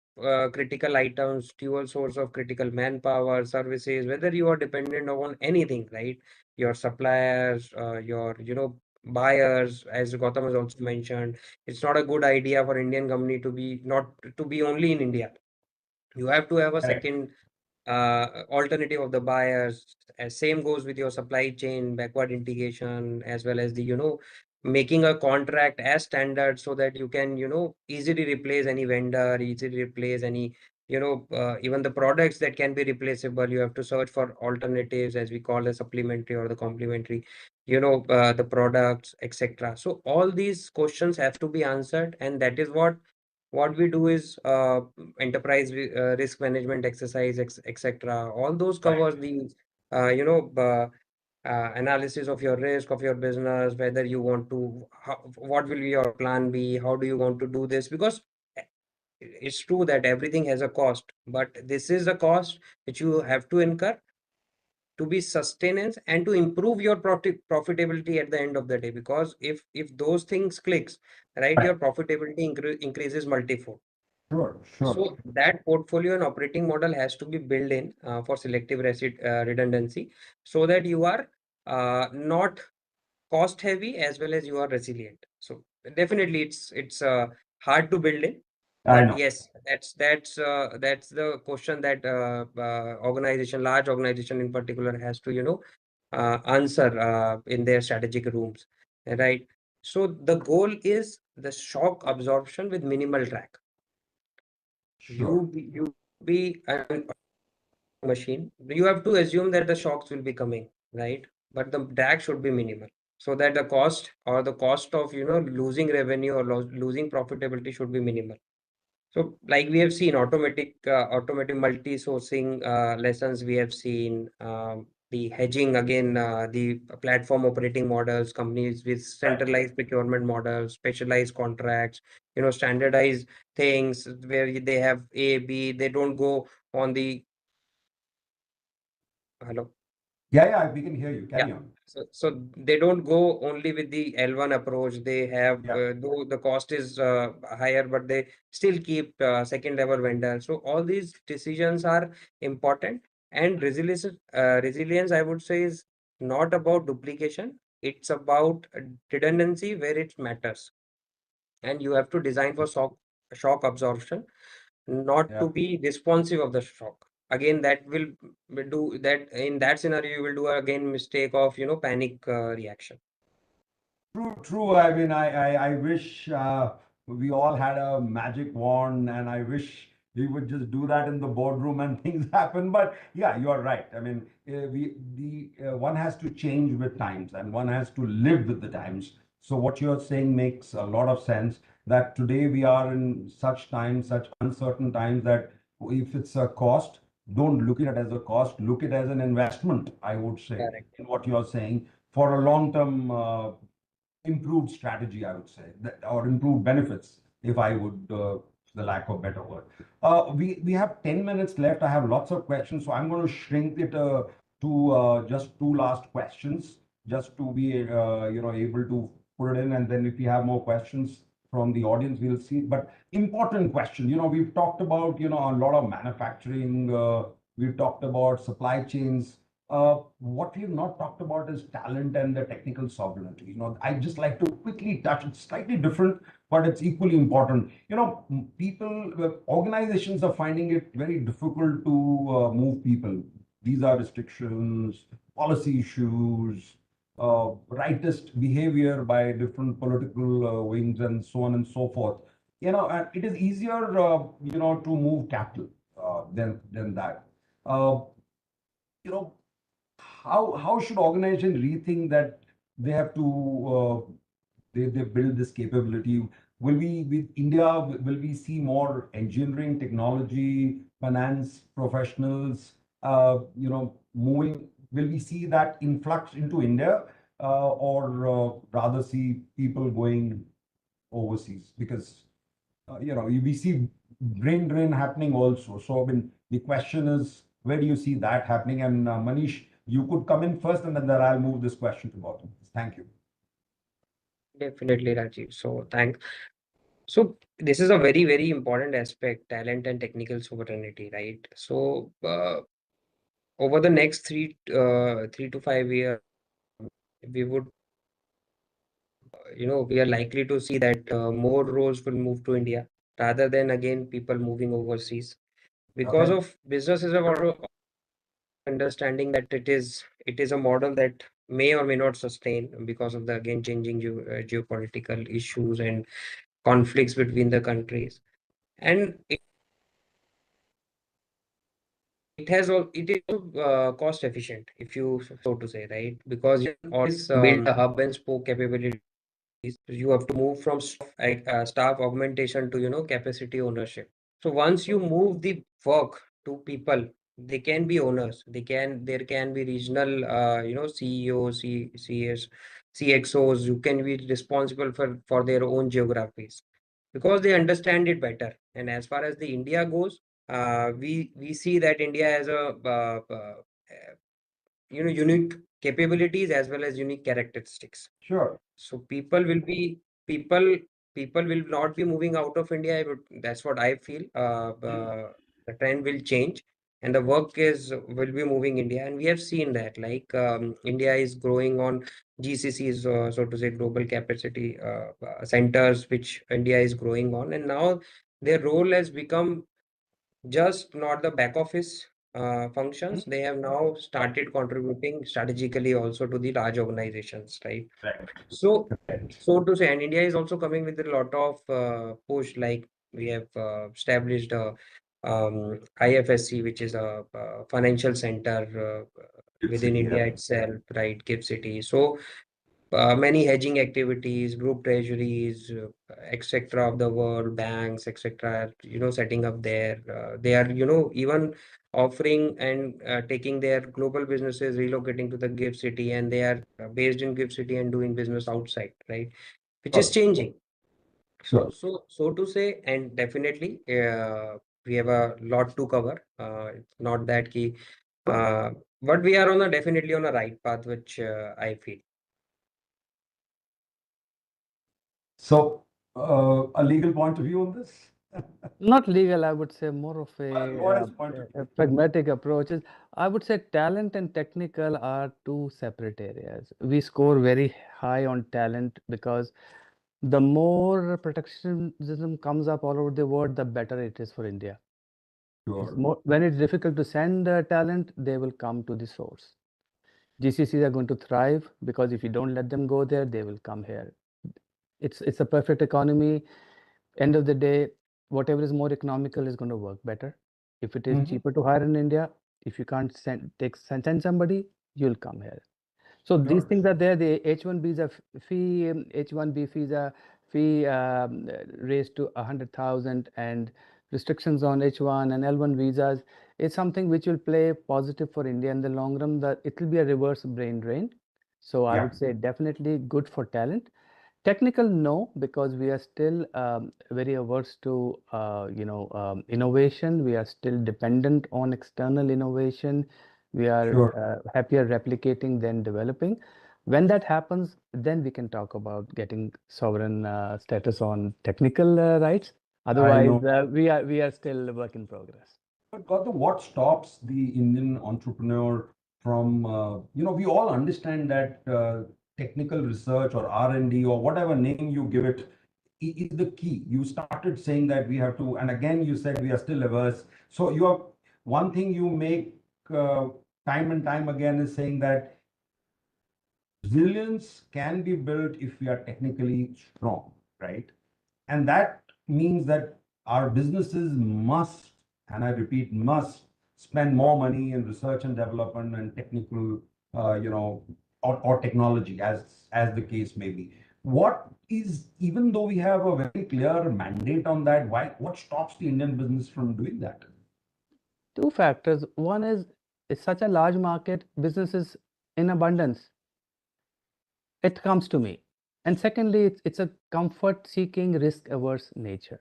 critical items, dual source of critical manpower, services, whether you are dependent on anything, right? Your suppliers, your, buyers, as Gautam has also mentioned, it's not a good idea for Indian company to be not to be only in India. You have to have a Correct. second alternative of the buyers. As same goes with your supply chain backward integration, as well as the, making a contract as standard, so that you can, easily replace any vendor, easily replace any, even the products that can be replaceable. You have to search for alternatives, as we call the supplementary or the complementary, the products, etc. So all these questions have to be answered, and that is what we do is enterprise risk management exercise, etc. All those Right. covers the uh, you know uh, analysis of your risk of your business, whether you want to what will your plan be, how do you want to do this, because eh, it's true that everything has a cost, but this is a cost which you have to incur to be sustenance and to improve your profitability at the end of the day, because if those things clicks, right, Right. your profitability increases multifold. Sure. Sure. So that portfolio and operating model has to be built in for selective redundancy, so that you are not cost heavy as well as you are resilient. So definitely it's hard to build in, I but know. yes, that's the question that large organization in particular has to, answer in their strategic rooms, right? So the goal is the shock absorption with minimal drag. Sure. You be an machine. You have to assume that the shocks will be coming, right? But the drag should be minimal, so that the cost of, losing revenue or losing profitability should be minimal. So, like we have seen, automatic multi-sourcing lessons we have seen, the hedging again, the platform operating models, companies with centralized procurement models, specialized contracts, standardized things where they have A, B, they don't go on the hello. Yeah. Yeah. We can hear you. Yeah. Carry on. So they don't go only with the L1 approach. They have, Yeah. though the cost is higher, but they still keep second level vendor. So all these decisions are important. And resilience, I would say, is not about duplication. It's about redundancy where it matters. And you have to design for shock absorption, not Yeah. to be responsive of the shock. Again, that will do that. In that scenario, you will do again mistake of, panic reaction. True, true. I mean, I wish we all had a magic wand, and I wish we would just do that in the boardroom and things happen. But yeah, you're right. I mean, one has to change with times, and one has to live with the times. So what you're saying makes a lot of sense. That today we are in such times, such uncertain times, that if it's a cost, don't look at it as a cost. Look at it as an investment. I would say Correct. in what you're saying for a long term. Improved strategy, I would say, or improved benefits, if I would, the lack of better word. We have 10 minutes left. I have lots of questions, so I'm going to shrink it to just two last questions, just to be able to put it in, and then if we have more questions from the audience, we'll see. But important question. We've talked about a lot of manufacturing. We've talked about supply chains. What we've not talked about is talent and the technical sovereignty. I just like to quickly touch. It's slightly different, but it's equally important. Organizations are finding it very difficult to move people. Visa restrictions, policy issues, rightist behavior by different political wings and so on and so forth. And it is easier, to move capital than that. Uh, you know, how should organization rethink that they have to they build this capability? Will we, with India, will we see more engineering, technology, finance professionals, moving? Will we see that influx into India, or rather see people going overseas? Because we see brain drain happening also. So, I mean, the question is, where do you see that happening? And Manish, you could come in first, and then I'll move this question to Gautam. Thank you. Definitely, Rajiv. So thanks. So this is a very, very important aspect, talent and technical sovereignty, right? So over the next 3 to 5 years, we would, we are likely to see that more roles will move to India rather than again people moving overseas because Okay. of businesses have already understanding that it is a model that may or may not sustain because of the again changing geopolitical issues and conflicts between the countries. And it is also cost efficient, if you so to say, right? Because you can always build a hub and spoke capability. You have to move from staff augmentation to capacity ownership. So once you move the work to people, they can be owners. There can be regional CEOs, CS, CXOs who can be responsible for their own geographies because they understand it better. And as far as the India goes, we see that India has a unique capabilities as well as unique characteristics. Sure. So people people will not be moving out of India. That's what I feel. The trend will change, and the work is will be moving India, and we have seen that. Like India is growing on GCCs, so to say, global capacity centers, which India is growing on, and now their role has become just not the back office functions. They have now started contributing strategically also to the large organizations, right? Right. So, Right. so to say, and India is also coming with a lot of push. Like we have established a IFSC, which is a financial center Good within city, India yeah. itself, right? GIFT City. So many hedging activities, group treasuries, etc. of the world, banks, etc. Setting up there. They are, even offering and taking their global businesses, relocating to the GIFT City, and they are based in GIFT City and doing business outside, right? Which is Sure. changing. So, Sure. so to say, and definitely, we have a lot to cover. It's not that key, uh, but we are definitely on a right path, which I feel. So, a legal point of view on this? Not legal, I would say more of a, Lawyer's point of a view. pragmatic approach. I would say talent and technical are two separate areas. We score very high on talent because the more protectionism comes up all over the world, the better it is for India. It's Sure. more, when it's difficult to send talent, they will come to the source. GCCs are going to thrive because if you don't let them go there, they will come here. It's a perfect economy. End of the day, whatever is more economical is going to work better. If it is cheaper to hire in India, if you can't send somebody, you'll come here. So these Sure. things are there. The H-1 visa fee, H-1B visa fee raised to 100,000, and restrictions on H-1 and L-1 visas is something which will play positive for India in the long run. That it will be a reverse brain drain. So I Yeah. would say definitely good for talent. Technical, no, because we are still very averse to innovation. We are still dependent on external innovation. We are Sure. happier replicating than developing. When that happens, then we can talk about getting sovereign status on technical rights. I Otherwise, know. we are still a work in progress. But Gautam, what stops the Indian entrepreneur from, we all understand that technical research or R&D or whatever name you give it is the key. You started saying that we have to, and again, you said we are still averse. So one thing you make time and time again is saying that resilience can be built if we are technically strong, right? And that means that our businesses must, and I repeat, must spend more money in research and development and technical, or technology, as the case may be. What is, even though we have a very clear mandate on that, what stops the Indian business from doing that? Two factors. One is it's such a large market, businesses in abundance. It comes to me. And secondly, it's a comfort-seeking, risk-averse nature,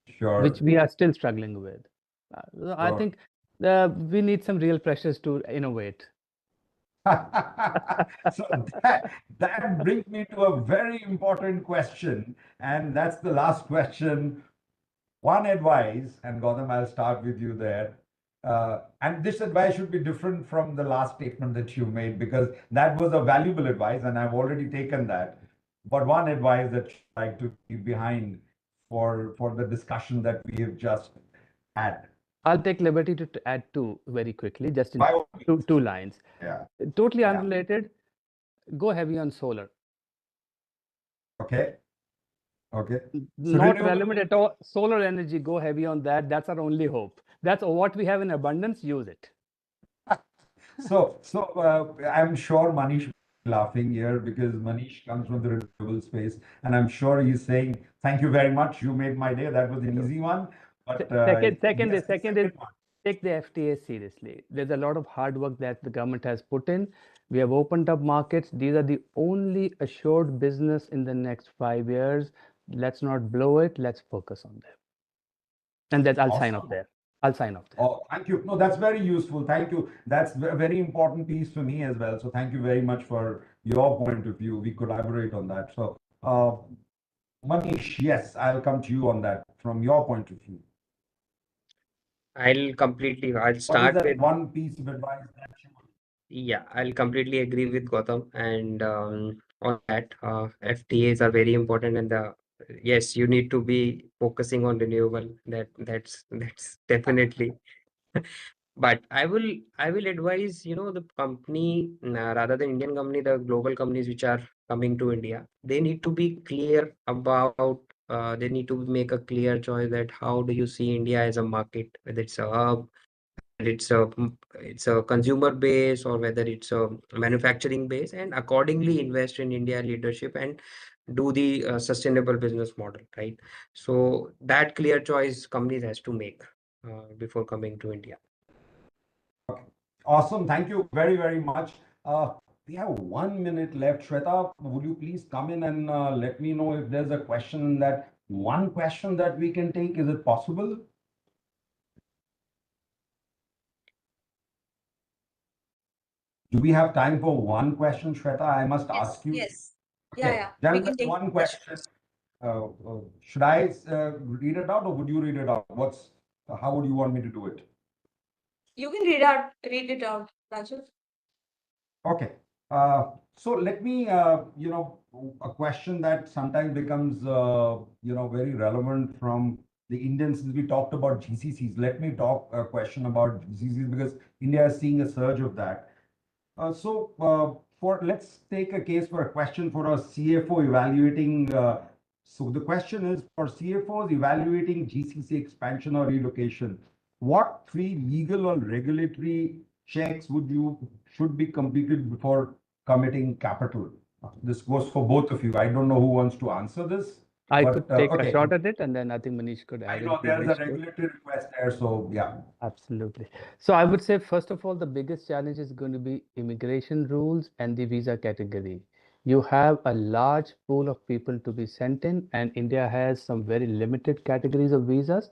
which Sure. we are still struggling with. I Sure. think we need some real pressures to innovate. So that brings me to a very important question, and that's the last question. One advice, and Gautam, I'll start with you there. And this advice should be different from the last statement that you made, because that was a valuable advice, and I've already taken that. But one advice that I'd like to leave behind for the discussion that we have just had. I'll take liberty to add two very quickly, just in By all means. two lines. Yeah. Totally Yeah. unrelated. Go heavy on solar. Okay. Okay. So Not renewable. relevant at all. Solar energy, go heavy on that. That's our only hope. That's what we have in abundance. Use it. So I'm sure Manish is laughing here, because Manish comes from the renewable space, and I'm sure he's saying, "Thank you very much. You made my day. That was an easy one." But Second yes, is the second is second one. take the FTA seriously. There's a lot of hard work that the government has put in. We have opened up markets. These are the only assured business in the next 5 years. Let's not blow it. Let's focus on them. And that I'll sign off Awesome. there. I'll sign off there. Oh, thank you. No, that's very useful. Thank you. That's a very important piece for me as well. So thank you very much for your point of view. We collaborate on that. So, Manish, yes, I'll come to you on that from your point of view. I'll What is start that with, one piece of advice that you would? yeah, I'll completely agree with Gautam. And on that, FTAs are very important. And yes, you need to be focusing on renewable. That's definitely. But I will advise, the company, rather than Indian company, the global companies which are coming to India, they need to be clear about, they need to make a clear choice that how do you see India as a market, whether it's a hub, whether it's a consumer base, or whether it's a manufacturing base, and accordingly invest in India leadership and do the sustainable business model, right? So that clear choice companies has to make before coming to India. Okay. Awesome. Thank you very, very much. We have 1 minute left. Shweta, would you please come in and let me know if there's a question, that one question that we can take? Is it possible? Do we have time for one question, Shweta? I must ask you. Yes. Yeah, Okay, yeah. We gentlemen, can take one question. question. Should I read it out, or would you read it out? How would you want me to do it? You can read it out, Raju. Okay. So let me, a question that sometimes becomes, very relevant from the Indians, since we talked about GCCs. Let me talk a question about GCCs, because India is seeing a surge of that. For let's take a case for a question for a CFO evaluating. So the question is, for CFOs evaluating GCC expansion or relocation, what three legal or regulatory checks should be completed before committing capital? This goes for both of you. I don't know who wants to answer this, I but could take a okay. shot at it, and then I think Manish could I add in know if he there's a wishes to. regulatory request there, so yeah. Absolutely. So I would say, first of all, the biggest challenge is going to be immigration rules and the visa category. You have a large pool of people to be sent in, and India has some very limited categories of visas.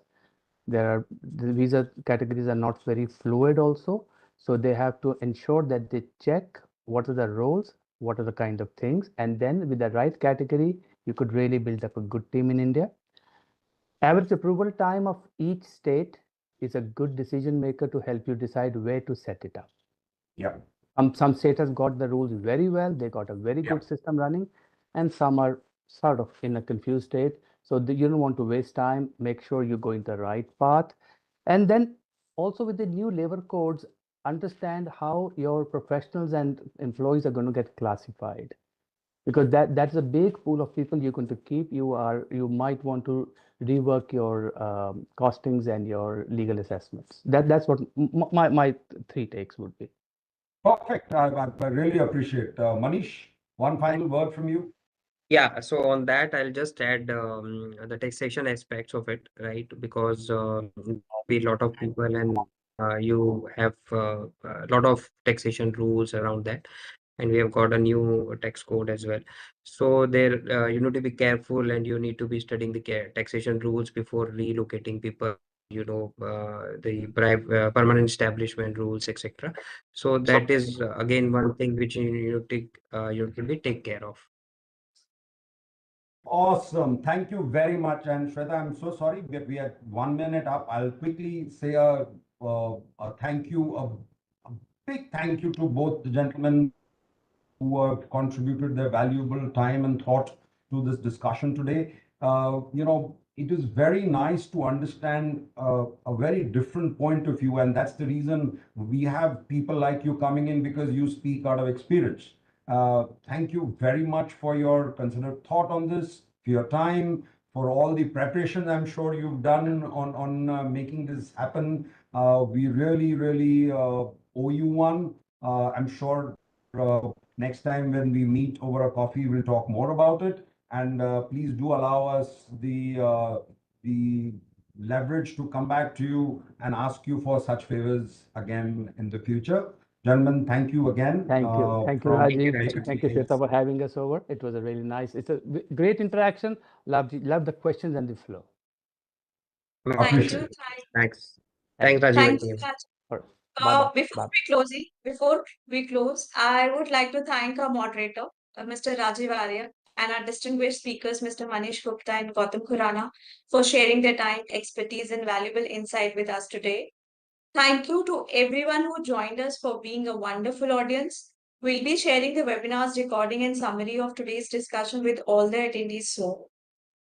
The visa categories are not very fluid also. So they have to ensure that they check what are the roles, what are the kind of things, and then with the right category, you could really build up a good team in India. Average approval time of each state is a good decision maker to help you decide where to set it up. Yeah. Some states has got the rules very well. They got a very Yeah. good system running, and some are sort of in a confused state. So you don't want to waste time. Make sure you're going the right path. And then also with the new labor codes, understand how your professionals and employees are going to get classified, because that's a big pool of people you're going to keep. You might want to rework your costings and your legal assessments. That's what my three takes would be. Perfect. I really appreciate. Manish, one final word from you. Yeah, so on that, I'll just add the taxation aspects of it, right? Because be a lot of people and you have a lot of taxation rules around that, and we have got a new tax code as well. So there, you need to be careful, and you need to be studying the taxation rules before relocating people. The permanent establishment rules, etc. So that is again one thing which you need to be take care of. Awesome. Thank you very much. And Shweta, I'm so sorry, but we are 1 minute up. I'll quickly say a thank you, a big thank you to both the gentlemen who have contributed their valuable time and thought to this discussion today. It is very nice to understand a very different point of view, and that's the reason we have people like you coming in, because you speak out of experience. Thank you very much for your considered thought on this, for your time, for all the preparation I'm sure you've done on making this happen. We really, really owe you one. I'm sure next time when we meet over a coffee, we'll talk more about it. And please do allow us the leverage to come back to you and ask you for such favors again in the future. Gentlemen, thank you again. Thank you. Thank you, From Rajiv. Rajiv. Thank you, Shweta, for having us over. It was a really nice, it's a great interaction. Love the questions and the flow. Thank appreciate you. it. Thanks. Thank Thanks, you. Rajiv and Thank you, team. Raj. All right. Bye-bye. Before we close, I would like to thank our moderator, Mr. Rajiv Arya, and our distinguished speakers, Mr. Manish Gupta and Gautam Khurana, for sharing their time, expertise, and valuable insight with us today. Thank you to everyone who joined us for being a wonderful audience. We'll be sharing the webinar's recording and summary of today's discussion with all the attendees soon.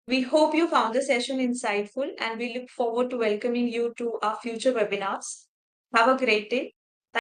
We hope you found the session insightful, and we look forward to welcoming you to our future webinars. Have a great day.